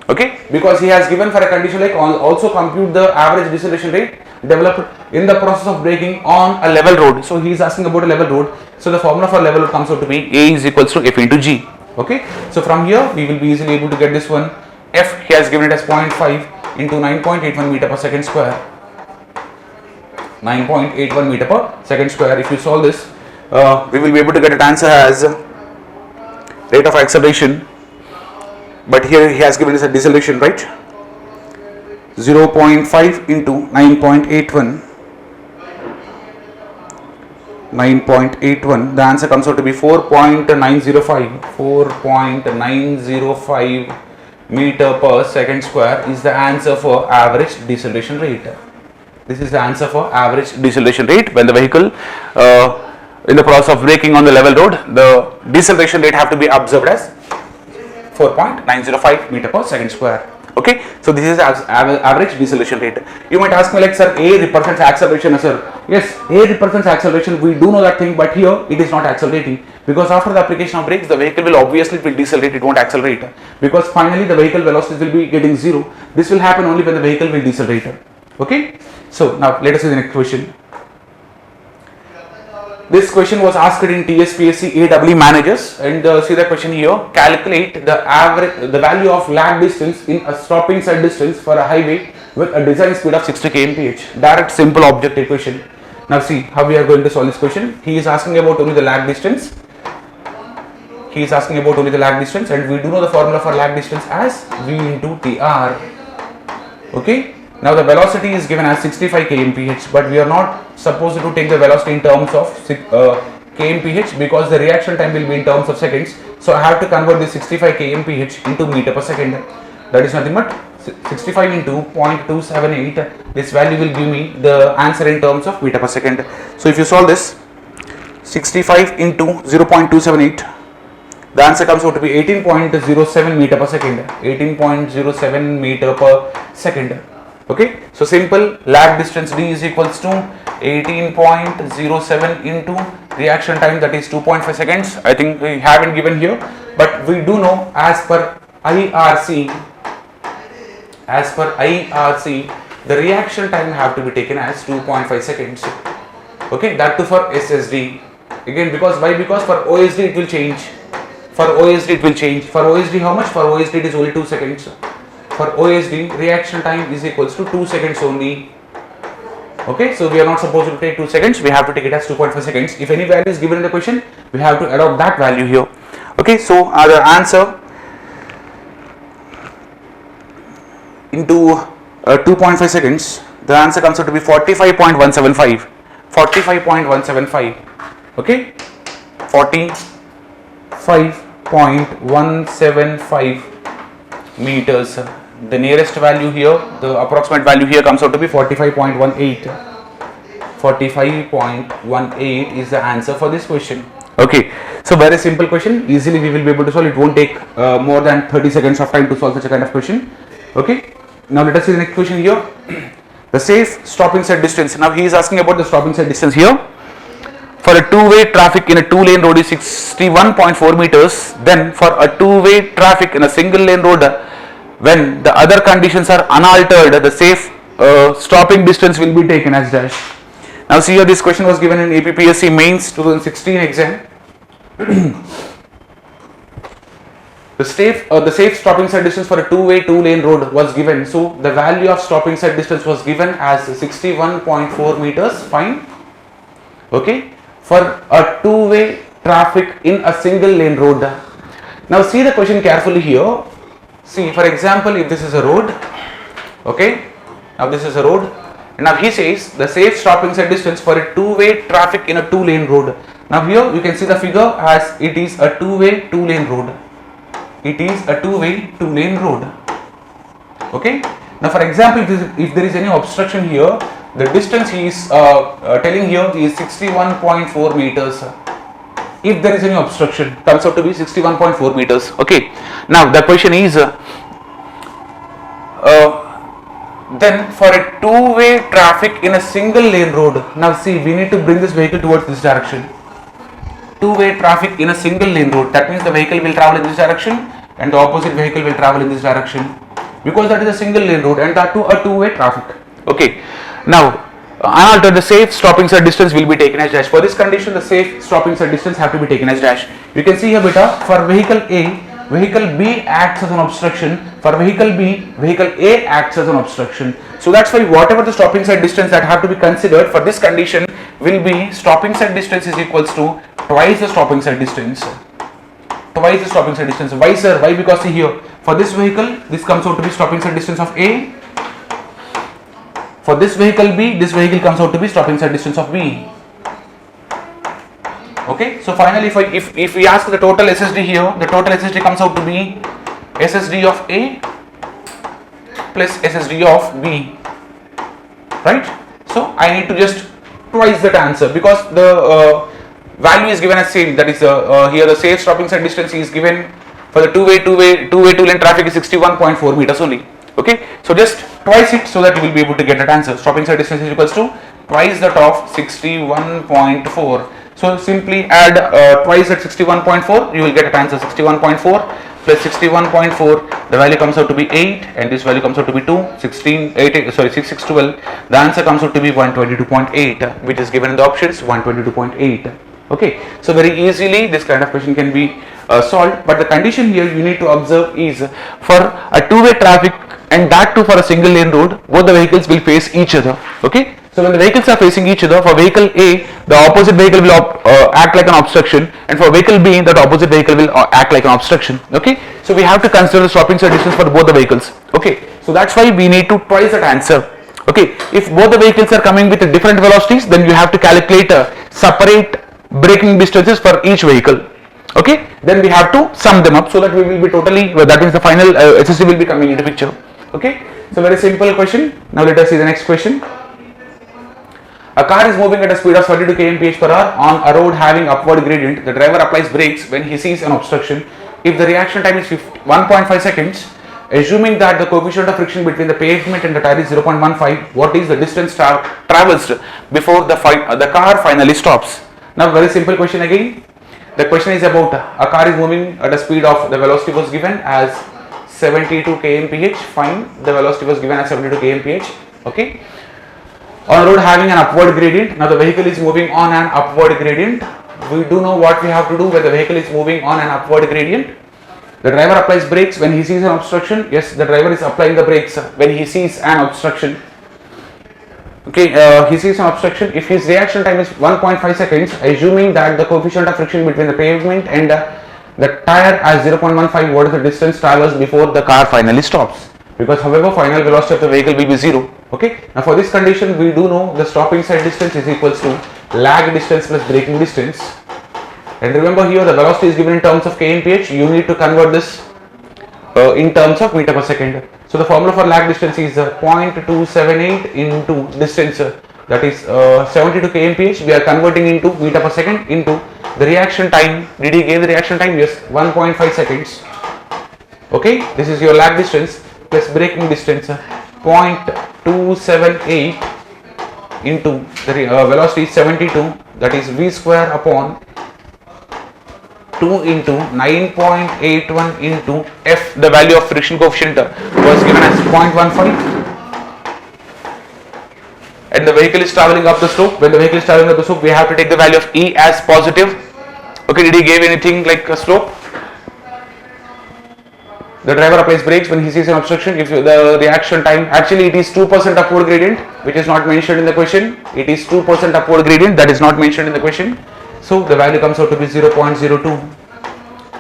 Okay, because he has given for a condition like also compute the average deceleration rate developed in the process of braking on a level road. So he is asking about a level road. So the formula for level road comes out to be A is equals to F into G. Okay, so from here we will be easily able to get this one. F he has given it as 0.5 into 9.81 meter per second square. 9.81 meter per second square. If you solve this, we will be able to get an answer as rate of acceleration. But here he has given us a deceleration, right? 0.5 into 9.81. 9.81. The answer comes out to be 4.905. 4.905 meter per second square is the answer for average deceleration rate. This is the answer for average deceleration rate when the vehicle in the process of braking on the level road, the deceleration rate have to be observed as 4.905 meter per second square. Okay, so this is average deceleration rate. You might ask me like, sir, A represents acceleration, sir. Yes, A represents acceleration. We do know that thing, but here it is not accelerating because after the application of brakes, the vehicle will obviously decelerate. It won't accelerate because finally the vehicle velocity will be getting zero. This will happen only when the vehicle will decelerate. Okay, so now let us see the next question. This question was asked in TSPSC AW managers, and see the question here. Calculate the value of lag distance in a stopping side distance for a highway with a design speed of 60 km/h. Direct simple objective question. Now see how we are going to solve this question. He is asking about only the lag distance. He is asking about only the lag distance, and we do know the formula for lag distance as V into TR. Okay. Now the velocity is given as 65 km/h, but we are not supposed to take the velocity in terms of km/h because the reaction time will be in terms of seconds. So I have to convert this 65 km/h into meter per second. That is nothing but 65 into 0.278. This value will give me the answer in terms of meter per second. So if you solve this, 65 into 0.278, the answer comes out to be 18.07 meter per second. 18.07 meter per second. Okay, so simple, lag distance D is equals to 18.07 into reaction time, that is 2.5 seconds. I think we haven't given here, but we do know as per IRC, the reaction time have to be taken as 2.5 seconds. Okay, that too for SSD. Again, because why? Because for OSD it will change. For OSD it will change. For OSD how much? For OSD it is only 2 seconds. For OSD, reaction time is equals to 2 seconds only. Okay, so we are not supposed to take 2 seconds, we have to take it as 2.5 seconds. If any value is given in the question, we have to adopt that value here. Okay, so the answer into 2.5 seconds, the answer comes out to be 45.175. 45.175. Okay, 45.175 meters. The nearest value here, the approximate value here comes out to be 45.18. 45.18 is the answer for this question. Okay, so very simple question, easily we will be able to solve. It won't take more than 30 seconds of time to solve such a kind of question. Okay, now let us see the next question here. The safe stopping side distance. Now he is asking about the stopping side distance here. For a two-way traffic in a two-lane road is 61.4 meters. Then for a two-way traffic in a single lane road, when the other conditions are unaltered, the safe stopping distance will be taken as dash. Now see here, this question was given in APPSC Mains 2016 exam. The safe stopping side distance for a two-way two-lane road was given. So the value of stopping side distance was given as 61.4 meters. Fine. Okay. For a two-way traffic in a single lane road. Now see the question carefully here. See, for example, if this is a road, okay, now this is a road, and now he says the safe stopping side distance for a two-way traffic in a two-lane road. Now here you can see the figure as it is a two-way two-lane road. It is a two-way two-lane road. Okay. Now for example, if there is any obstruction here, the distance he is telling here is 61.4 meters. If there is any obstruction, comes out to be 61.4 meters. Okay. Now the question is, then for a two-way traffic in a single lane road. Now see, we need to bring this vehicle towards this direction. Two-way traffic in a single lane road. That means the vehicle will travel in this direction and the opposite vehicle will travel in this direction. because that is a single lane road and that too a two-way traffic. Okay. Now, unaltered, the safe stopping side distance will be taken as dash. For this condition, the safe stopping side distance have to be taken as dash. You can see here beta, for vehicle A, vehicle B acts as an obstruction. For vehicle B, vehicle A acts as an obstruction. So that's why whatever the stopping side distance that have to be considered for this condition will be stopping side distance is equals to twice the stopping side distance. Twice the stopping side distance. Why, sir? Why? Because see here, for this vehicle, this comes out to be stopping side distance of A. For this vehicle B, this vehicle comes out to be stopping side distance of B. Okay, so finally if we ask the total SSD here, the total SSD comes out to be SSD of A plus SSD of B, right? So I need to just twice that answer because the value is given as same, that is here the safe stopping side distance is given for the two-lane traffic is 61.4 meters only. Okay, so just twice it so that you will be able to get that answer. Stopping side distance is equals to twice that of 61.4. So simply add twice at 61.4, you will get an answer 61.4 plus 61.4, the value comes out to be 8 and this value comes out to be 2, 6612, the answer comes out to be 122.8, which is given in the options 122.8. Okay, so very easily this kind of question can be solved, but the condition here you need to observe is for a two-way traffic and that too for a single lane road, both the vehicles will face each other. Okay, so when the vehicles are facing each other, for vehicle A, the opposite vehicle will act like an obstruction, and for vehicle B, that opposite vehicle will act like an obstruction. Okay, so we have to consider the stopping side distance for both the vehicles. Okay, so that's why we need to twice that answer. Okay, if both the vehicles are coming with different velocities, then you have to calculate separate braking distances for each vehicle. Okay, then we have to sum them up so that we will be totally, that means the final SSD will be coming into picture. Okay, so very simple question. Now let us see the next question. A car is moving at a speed of 32 km/h on a road having upward gradient. The driver applies brakes when he sees an obstruction. If the reaction time is 1.5 seconds, assuming that the coefficient of friction between the pavement and the tire is 0.15, what is the distance traversed before the car finally stops? Now very simple question again. The question is about a car is moving at a speed of, the velocity was given as 72 km/h. Fine, the velocity was given as 72 km/h. Okay, on a road having an upward gradient. Now the vehicle is moving on an upward gradient. We do know what we have to do when the vehicle is moving on an upward gradient. The driver applies brakes when he sees an obstruction. Yes, the driver is applying the brakes when he sees an obstruction. Okay, he sees an obstruction. If his reaction time is 1.5 seconds, assuming that the coefficient of friction between the pavement and the tire as 0.15, what is the distance traversed before the car finally stops? Because however, final velocity of the vehicle will be 0. Okay, now for this condition we do know the stopping side distance is equals to lag distance plus braking distance. And remember here the velocity is given in terms of km/h. You need to convert this in terms of meter per second. So the formula for lag distance is 0.278 into distance, that is 72 km/h. We are converting into meter per second into the reaction time. Did he give the reaction time? Yes, 1.5 seconds. Okay, this is your lag distance plus braking distance, 0.278 into the velocity is 72, that is v square upon 2 into 9.81 into f, the value of friction coefficient was given as 0.15, and the vehicle is traveling up the slope. When the vehicle is traveling up the slope, we have to take the value of E as positive. Okay, did he give anything like a slope? The driver applies brakes when he sees an obstruction. If the reaction time, actually it is 2% upward gradient, which is not mentioned in the question. It is 2% upward gradient, that is not mentioned in the question. So the value comes out to be 0.02.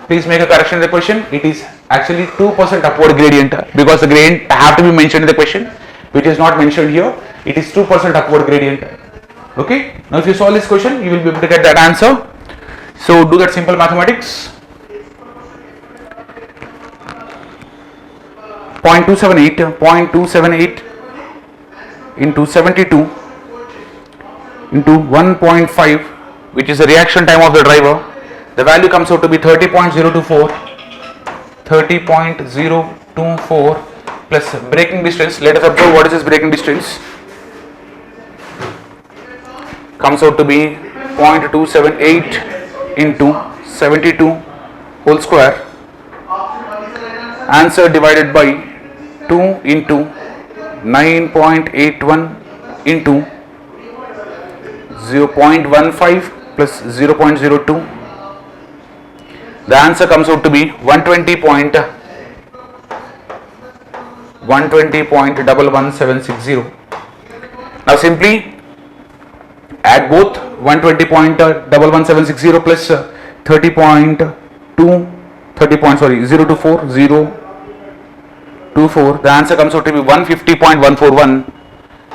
Please make a correction in the question. It is actually 2% upward gradient because the gradient have to be mentioned in the question, which is not mentioned here. It is 2% upward gradient. Okay. Now if you solve this question, you will be able to get that answer. So do that simple mathematics. 0.278 into 72 into 1.5, which is the reaction time of the driver. The value comes out to be 30.024 plus braking distance. Let us observe what is this braking distance. Comes out to be 0.278 into 72 whole square. Answer divided by 2 into 9.81 into 0.15 plus 0.02. The answer comes out to be 120.11760. Now simply add both 120.11760 plus 024. The answer comes out to be 150.141.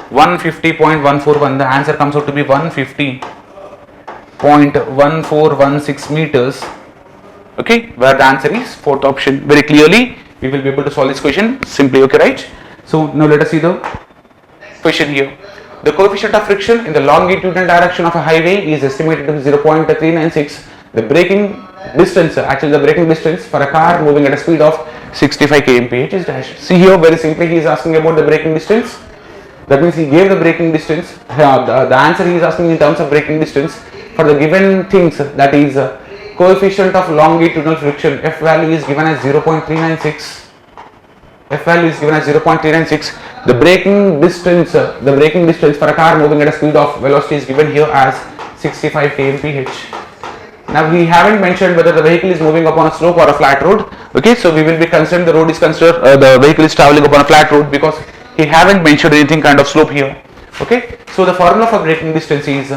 150.141. The answer comes out to be 150.1416 meters. Okay, where the answer is fourth option. Very clearly we will be able to solve this question simply. Okay, right? So now let us see the question here. The coefficient of friction in the longitudinal direction of a highway is estimated to be 0.396. The braking distance, actually the braking distance for a car moving at a speed of 65 km/h is dash. See here, very simply he is asking about the braking distance. That means he gave the braking distance. The answer he is asking in terms of braking distance for the given things, that is coefficient of longitudinal friction. F value is given as 0.396. F value is given as 0.396. The braking distance for a car moving at a speed of velocity is given here as 65 km/h. Now we haven't mentioned whether the vehicle is moving upon a slope or a flat road. Okay, so we will be considered the vehicle is traveling upon a flat road because he haven't mentioned anything kind of slope here. Okay, so the formula for braking distance is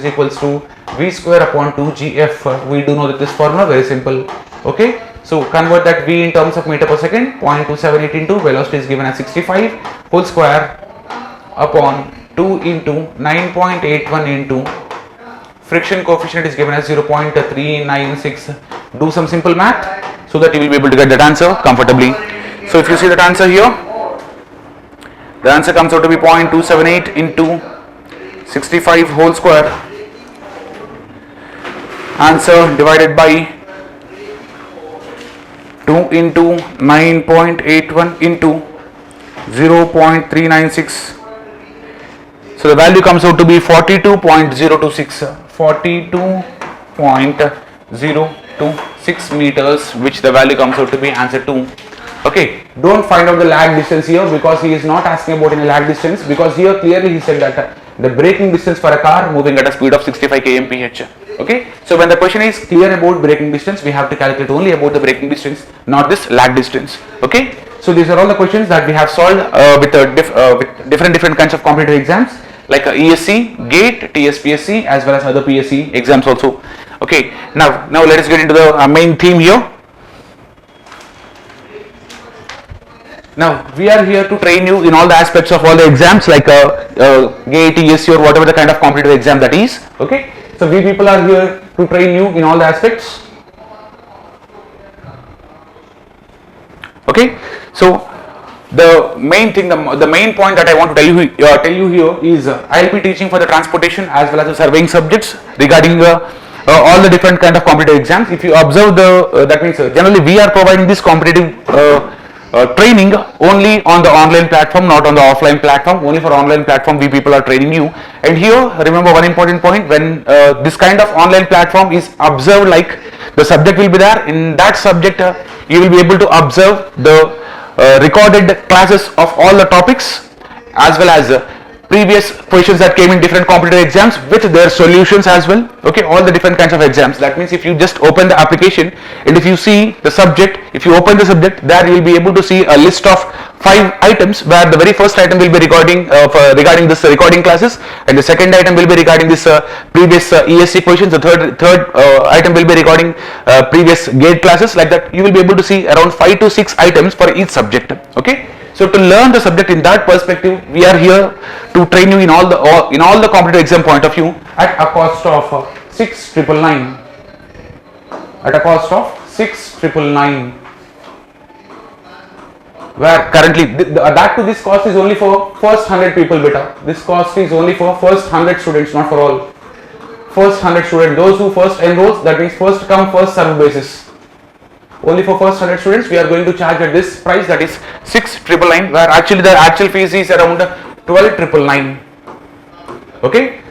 equals to V square upon 2GF. We do know that this formula, very simple. Okay, so convert that V in terms of meter per second, 0.278 into velocity is given as 65 whole square upon 2 into 9.81 into friction coefficient is given as 0.396. Do some simple math so that you will be able to get that answer comfortably. So if you see that answer here, the answer comes out to be 0.278 into 65 whole square. Answer divided by 2 into 9.81 into 0.396. So the value comes out to be 42.026. 42.026 meters, which the value comes out to be answer 2. Okay, don't find out the lag distance here because he is not asking about any lag distance, because here clearly he said that the braking distance for a car moving at a speed of 65 km/h. Okay, so when the question is clear about braking distance, we have to calculate only about the braking distance, not this lag distance. Okay, so these are all the questions that we have solved with different kinds of competitive exams like ESC, GATE, TSPSC as well as other PSC exams also. Okay, now let us get into the main theme here. Now we are here to train you in all the aspects of all the exams like GATE, ESC or whatever the kind of competitive exam that is. Okay, so we people are here to train you in all the aspects. Okay, so the main thing, the main point that I want to tell you here is I will be teaching for the transportation as well as the surveying subjects regarding all the different kind of competitive exams. If you observe that means generally we are providing this competitive training only on the online platform, not on the offline platform. Only for online platform we people are training you. And here remember one important point, when this kind of online platform is observed, like the subject will be there, in that subject you will be able to observe the recorded classes of all the topics as well as previous questions that came in different competitive exams with their solutions as well. Okay, all the different kinds of exams. That means if you just open the application and if you see the subject, if you open the subject, there you will be able to see a list of 5 items where the very first item will be regarding this recording classes, and the second item will be regarding this previous ESC questions, the third item will be regarding previous GATE classes. Like that you will be able to see around 5 to 6 items for each subject. Okay, so to learn the subject in that perspective, we are here to train you in all the competitive exam point of view at a cost of 6,999. At a cost of 6,999. Where currently that to this cost is only for first 100 people beta. This cost is only for first 100 students, not for all. First 100 students, those who first enrolls, that means first come first serve basis. Only for first 100 students we are going to charge at this price, that is 6,999, where actually the actual fees is around 12,999. Okay,